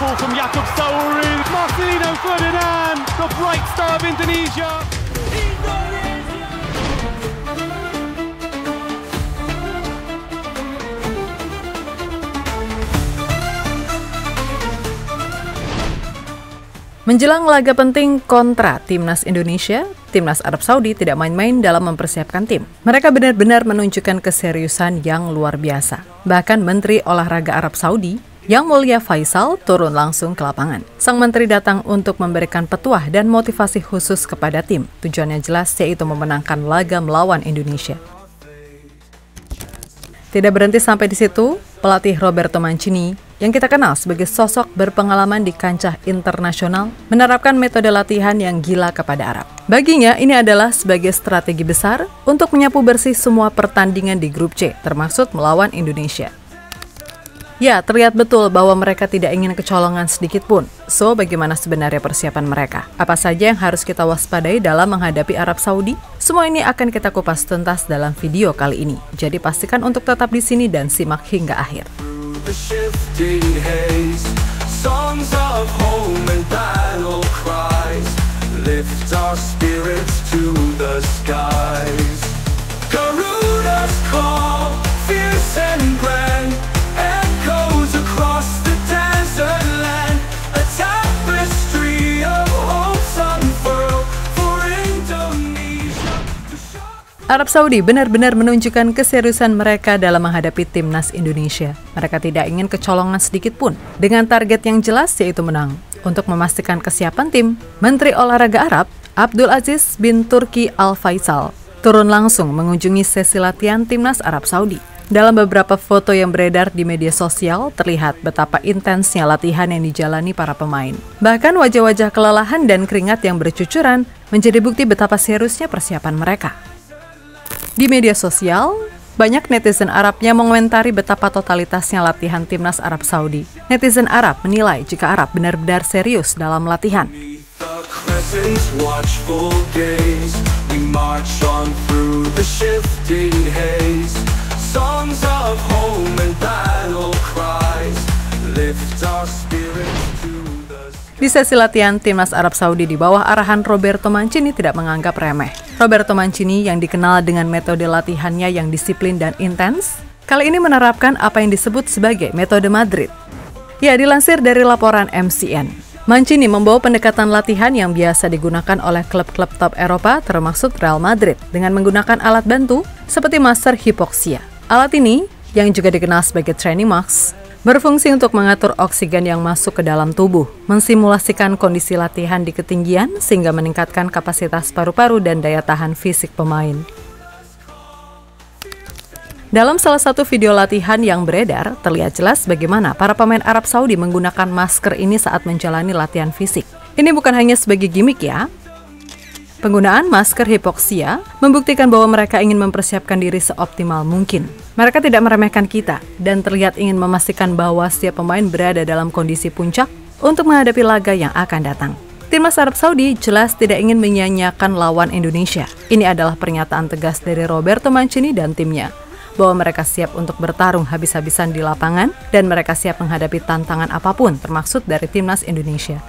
ball from Jakob Sauri. Marcelino Ferdinand, the bright star of Indonesia. Menjelang laga penting kontra Timnas Indonesia, Timnas Arab Saudi tidak main-main dalam mempersiapkan tim. Mereka benar-benar menunjukkan keseriusan yang luar biasa. Bahkan Menteri Olahraga Arab Saudi, Yang Mulia Faisal, turun langsung ke lapangan. Sang menteri datang untuk memberikan petuah dan motivasi khusus kepada tim. Tujuannya jelas, yaitu memenangkan laga melawan Indonesia. Tidak berhenti sampai di situ, pelatih Roberto Mancini, yang kita kenal sebagai sosok berpengalaman di kancah internasional, menerapkan metode latihan yang gila kepada Arab. Baginya, ini adalah sebagai strategi besar untuk menyapu bersih semua pertandingan di grup C, termasuk melawan Indonesia. Ya, terlihat betul bahwa mereka tidak ingin kecolongan sedikit pun. So, bagaimana sebenarnya persiapan mereka? Apa saja yang harus kita waspadai dalam menghadapi Arab Saudi? Semua ini akan kita kupas tuntas dalam video kali ini. Jadi pastikan untuk tetap di sini dan simak hingga akhir. The shifting haze, songs of home and battle cries, lift our spirits to the skies. Garuda's call, fierce and grand, echoes across the desert land, a tapestry of hopes unfurled for Indonesia to shock. Arab Saudi benar-benar menunjukkan keseriusan mereka dalam menghadapi Timnas Indonesia. Mereka tidak ingin kecolongan sedikit pun, dengan target yang jelas yaitu menang. Untuk memastikan kesiapan tim, Menteri Olahraga Arab, Abdul Aziz bin Turki Al Faisal, turun langsung mengunjungi sesi latihan Timnas Arab Saudi. Dalam beberapa foto yang beredar di media sosial, terlihat betapa intensnya latihan yang dijalani para pemain. Bahkan wajah-wajah kelelahan dan keringat yang bercucuran menjadi bukti betapa seriusnya persiapan mereka. Di media sosial, banyak netizen Arab yang mengomentari betapa totalitasnya latihan Timnas Arab Saudi. Netizen Arab menilai jika Arab benar-benar serius dalam latihan. The crescent's watchful gaze, we march on through the shifting haze. Songs of home and battle cries, lift our spirits to the sky. Di sesi latihan, Timnas Arab Saudi di bawah arahan Roberto Mancini tidak menganggap remeh. Roberto Mancini yang dikenal dengan metode latihannya yang disiplin dan intens, kali ini menerapkan apa yang disebut sebagai metode Madrid. Ya, dilansir dari laporan MCN, Mancini membawa pendekatan latihan yang biasa digunakan oleh klub-klub top Eropa termasuk Real Madrid dengan menggunakan alat bantu seperti masker hipoksia. Alat ini, yang juga dikenal sebagai training mask, berfungsi untuk mengatur oksigen yang masuk ke dalam tubuh, mensimulasikan kondisi latihan di ketinggian sehingga meningkatkan kapasitas paru-paru dan daya tahan fisik pemain. Dalam salah satu video latihan yang beredar, terlihat jelas bagaimana para pemain Arab Saudi menggunakan masker ini saat menjalani latihan fisik. Ini bukan hanya sebagai gimmick ya. Penggunaan masker hipoksia membuktikan bahwa mereka ingin mempersiapkan diri seoptimal mungkin. Mereka tidak meremehkan kita dan terlihat ingin memastikan bahwa setiap pemain berada dalam kondisi puncak untuk menghadapi laga yang akan datang. Timnas Arab Saudi jelas tidak ingin menyia-nyiakan lawan Indonesia. Ini adalah pernyataan tegas dari Roberto Mancini dan timnya, bahwa mereka siap untuk bertarung habis-habisan di lapangan dan mereka siap menghadapi tantangan apapun termasuk dari Timnas Indonesia.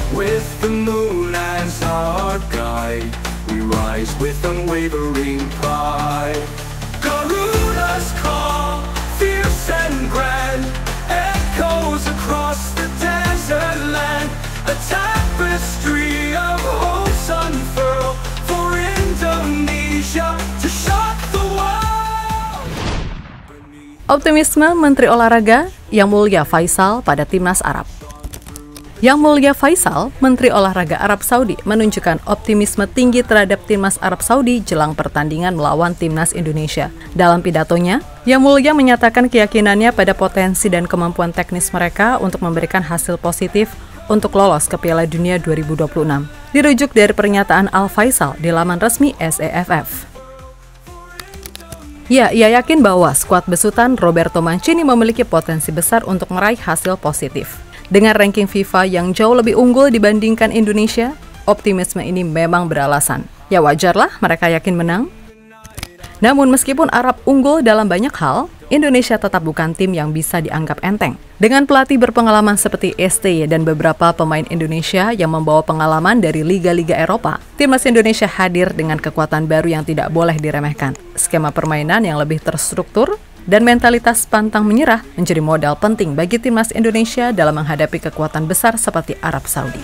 With the moon as our guide, we rise with unwavering pride. Garuda's call, fierce and grand, echoes across the desert land, a tapestry of hopes unfurled for Indonesia to shock the world. Optimisme Menteri Olahraga Yang Mulia Faisal pada Timnas Arab. Yang Mulia Faisal, Menteri Olahraga Arab Saudi, menunjukkan optimisme tinggi terhadap Timnas Arab Saudi jelang pertandingan melawan Timnas Indonesia. Dalam pidatonya, Yang Mulia menyatakan keyakinannya pada potensi dan kemampuan teknis mereka untuk memberikan hasil positif untuk lolos ke Piala Dunia 2026. Dirujuk dari pernyataan Al Faisal di laman resmi SEFF. Ya, ia yakin bahwa skuad besutan Roberto Mancini memiliki potensi besar untuk meraih hasil positif. Dengan ranking FIFA yang jauh lebih unggul dibandingkan Indonesia, optimisme ini memang beralasan. Ya wajarlah mereka yakin menang. Namun meskipun Arab unggul dalam banyak hal, Indonesia tetap bukan tim yang bisa dianggap enteng. Dengan pelatih berpengalaman seperti ST dan beberapa pemain Indonesia yang membawa pengalaman dari liga-liga Eropa, timnas Indonesia hadir dengan kekuatan baru yang tidak boleh diremehkan. Skema permainan yang lebih terstruktur dan mentalitas pantang menyerah menjadi modal penting bagi timnas Indonesia dalam menghadapi kekuatan besar seperti Arab Saudi.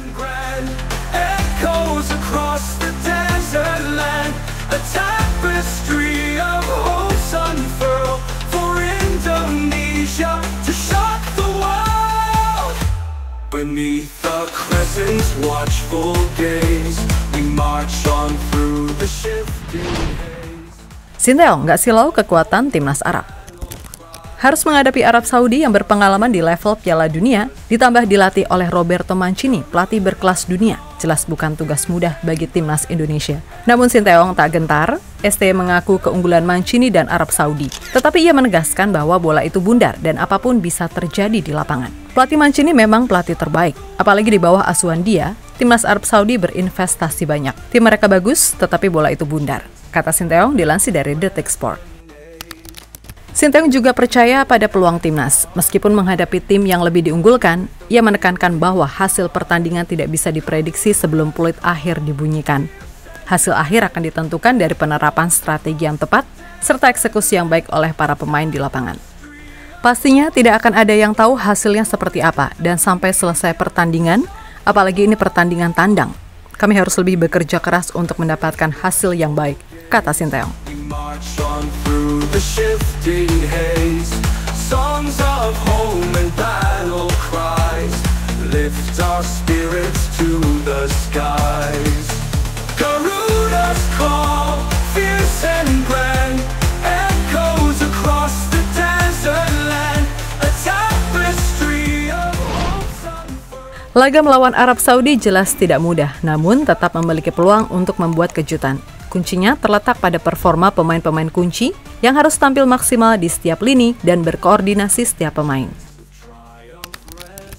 Beneath the crescent's watchful gaze, we march on through the shifting haze. Sinteyong nggak silau kekuatan timnas Arab. Harus menghadapi Arab Saudi yang berpengalaman di level Piala Dunia, ditambah dilatih oleh Roberto Mancini, pelatih berkelas dunia. Jelas bukan tugas mudah bagi timnas Indonesia. Namun Sinteyong tak gentar. ST mengaku keunggulan Mancini dan Arab Saudi. Tetapi ia menegaskan bahwa bola itu bundar dan apapun bisa terjadi di lapangan. Pelatih Mancini memang pelatih terbaik. Apalagi di bawah asuhan dia, timnas Arab Saudi berinvestasi banyak. Tim mereka bagus, tetapi bola itu bundar, kata Sinteyong dilansir dari Detik Sport. Sinteyong juga percaya pada peluang timnas. Meskipun menghadapi tim yang lebih diunggulkan, ia menekankan bahwa hasil pertandingan tidak bisa diprediksi sebelum peluit akhir dibunyikan. Hasil akhir akan ditentukan dari penerapan strategi yang tepat serta eksekusi yang baik oleh para pemain di lapangan. Pastinya tidak akan ada yang tahu hasilnya seperti apa dan sampai selesai pertandingan, apalagi ini pertandingan tandang. Kami harus lebih bekerja keras untuk mendapatkan hasil yang baik, kata Sinteyong. The shifting haze, songs of home and battle cries, lift our spirits to the skies. Garuda's call, fierce and grand, echoes across the desert land, a tapestry of hopes unfurled. Laga melawan Arab Saudi jelas tidak mudah, namun tetap memiliki peluang untuk membuat kejutan. Kuncinya terletak pada performa pemain-pemain kunci yang harus tampil maksimal di setiap lini dan berkoordinasi setiap pemain.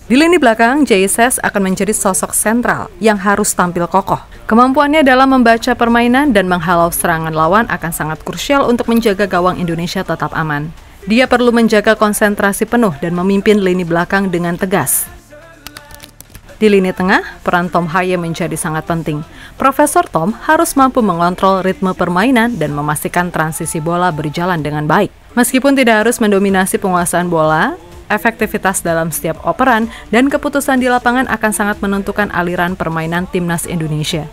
Di lini belakang, JSS akan menjadi sosok sentral yang harus tampil kokoh. Kemampuannya dalam membaca permainan dan menghalau serangan lawan akan sangat krusial untuk menjaga gawang Indonesia tetap aman. Dia perlu menjaga konsentrasi penuh dan memimpin lini belakang dengan tegas. Di lini tengah, peran Tom Haye menjadi sangat penting. Profesor Tom harus mampu mengontrol ritme permainan dan memastikan transisi bola berjalan dengan baik. Meskipun tidak harus mendominasi penguasaan bola, efektivitas dalam setiap operan dan keputusan di lapangan akan sangat menentukan aliran permainan timnas Indonesia.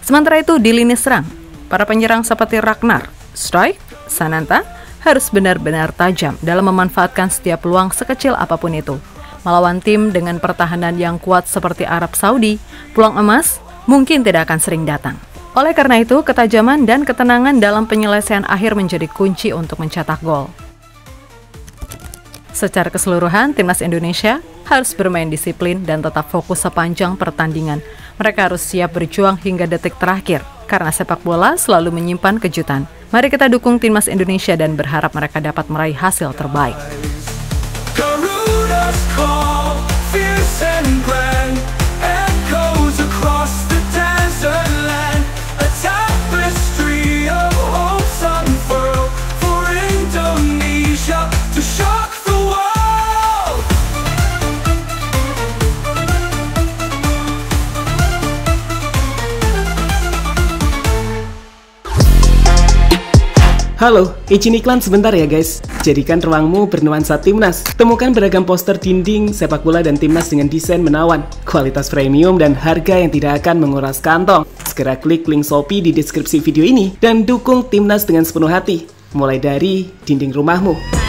Sementara itu di lini serang, para penyerang seperti Ragnar, Struijk, Sananta harus benar-benar tajam dalam memanfaatkan setiap peluang sekecil apapun itu. Melawan tim dengan pertahanan yang kuat seperti Arab Saudi, peluang emas mungkin tidak akan sering datang. Oleh karena itu, ketajaman dan ketenangan dalam penyelesaian akhir menjadi kunci untuk mencetak gol. Secara keseluruhan, timnas Indonesia harus bermain disiplin dan tetap fokus sepanjang pertandingan. Mereka harus siap berjuang hingga detik terakhir, karena sepak bola selalu menyimpan kejutan. Mari kita dukung timnas Indonesia dan berharap mereka dapat meraih hasil terbaik. Garuda's call, fierce and grand, echoes across the desert land, a tapestry of hopes unfurled for Indonesia to shock the world. Halo, izin iklan sebentar ya guys. Jadikan ruangmu bernuansa timnas. Temukan beragam poster dinding, sepak bola dan timnas dengan desain menawan, kualitas premium dan harga yang tidak akan menguras kantong. Segera klik link Shopee di deskripsi video ini dan dukung timnas dengan sepenuh hati. Mulai dari dinding rumahmu.